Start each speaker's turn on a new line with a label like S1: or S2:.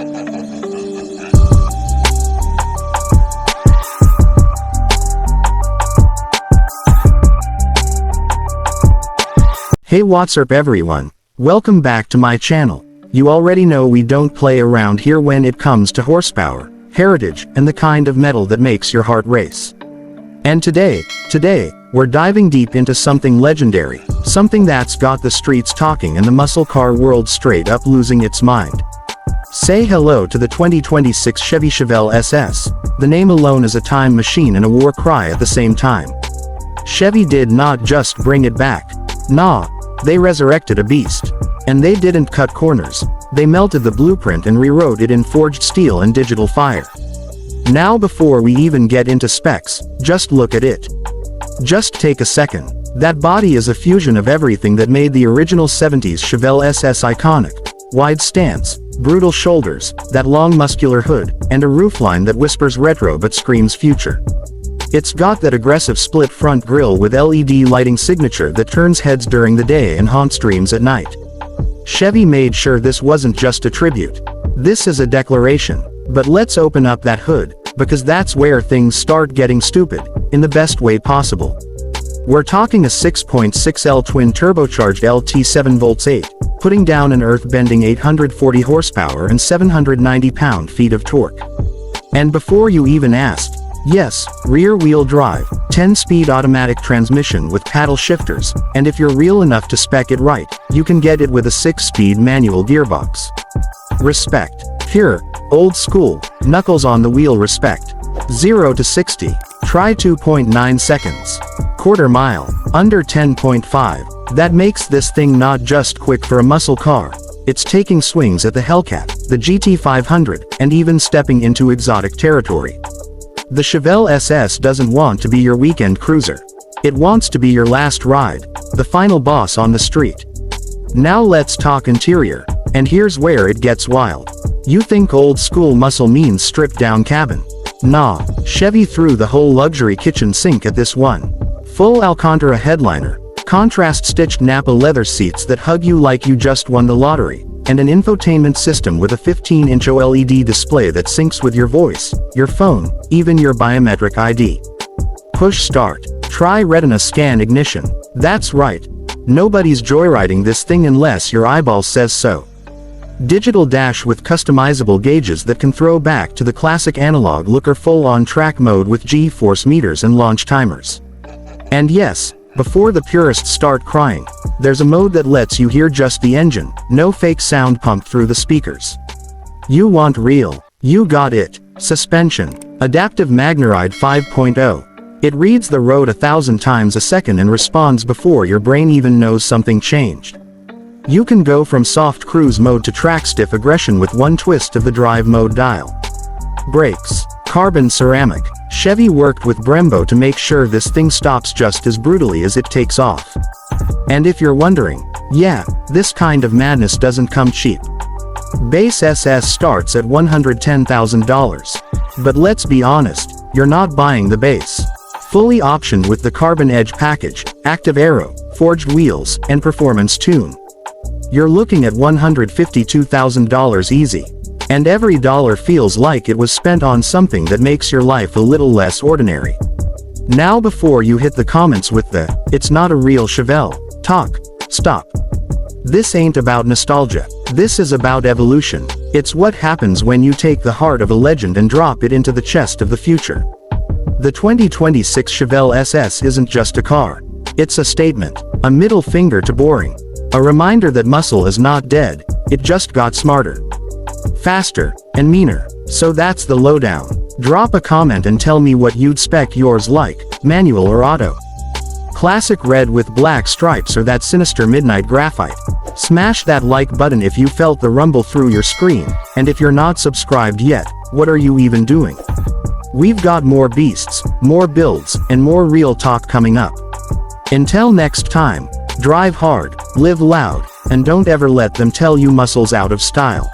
S1: Hey, what's up everyone? Welcome back to my channel. You already know we don't play around here when it comes to horsepower, heritage, and the kind of metal that makes your heart race. And today, we're diving deep into something legendary, something that's got the streets talking and the muscle car world straight up losing its mind. Say hello to the 2026 Chevy Chevelle SS. The name alone is a time machine and a war cry at the same time. Chevy did not just bring it back. Nah, they resurrected a beast. And they didn't cut corners. They melted the blueprint and rewrote it in forged steel and digital fire. Now before we even get into specs, just look at it. Just take a second. That body is a fusion of everything that made the original 70s Chevelle SS iconic. Wide stance, brutal shoulders, that long muscular hood, and a roofline that whispers retro but screams future. It's got that aggressive split front grille with LED lighting signature that turns heads during the day and haunts dreams at night. Chevy made sure this wasn't just a tribute. This is a declaration. But let's open up that hood, because that's where things start getting stupid, in the best way possible. We're talking a 6.6L twin turbocharged LT7 V8, putting down an earth-bending 840 horsepower and 790 pound-feet of torque. And before you even ask, yes, rear-wheel drive, 10-speed automatic transmission with paddle shifters, and if you're real enough to spec it right, you can get it with a 6-speed manual gearbox. Respect. Pure, old school, knuckles on the wheel respect. 0 to 60. Try 2.9 seconds. Quarter mile, under 10.5. That makes this thing not just quick for a muscle car. It's taking swings at the Hellcat, the GT500, and even stepping into exotic territory. The Chevelle SS doesn't want to be your weekend cruiser. It wants to be your last ride, the final boss on the street. Now let's talk interior, and here's where it gets wild. You think old school muscle means stripped down cabin? Nah, Chevy threw the whole luxury kitchen sink at this one. Full Alcantara headliner, contrast stitched Napa leather seats that hug you like you just won the lottery, and an infotainment system with a 15-inch OLED display that syncs with your voice, your phone, even your biometric ID. Push start. Try retina scan ignition. That's right. Nobody's joyriding this thing unless your eyeball says so. Digital dash with customizable gauges that can throw back to the classic analog look or full-on track mode with G-force meters and launch timers. And yes, before the purists start crying, there's a mode that lets you hear just the engine, no fake sound pumped through the speakers. You want real. You got it. Suspension. Adaptive MagneRide 5.0. It reads the road 1,000 times a second and responds before your brain even knows something changed. You can go from soft cruise mode to track stiff aggression with one twist of the drive mode dial. Brakes. Carbon ceramic. Chevy worked with Brembo to make sure this thing stops just as brutally as it takes off. And if you're wondering, yeah, this kind of madness doesn't come cheap. Base SS starts at $110,000. But let's be honest, you're not buying the base. Fully optioned with the Carbon Edge package, active aero, forged wheels, and performance tune. You're looking at $152,000 easy. And every dollar feels like it was spent on something that makes your life a little less ordinary. Now before you hit the comments with the, "It's not a real Chevelle" talk, stop. This ain't about nostalgia. This is about evolution. It's what happens when you take the heart of a legend and drop it into the chest of the future. The 2026 Chevelle SS isn't just a car. It's a statement, a middle finger to boring. A reminder that muscle is not dead, it just got smarter, faster, and meaner. So that's the lowdown. Drop a comment and tell me what you'd spec yours like, manual or auto. Classic red with black stripes or that sinister midnight graphite. Smash that like button if you felt the rumble through your screen, and if you're not subscribed yet, what are you even doing? We've got more beasts, more builds, and more real talk coming up. Until next time, drive hard, live loud, and don't ever let them tell you muscle's out of style.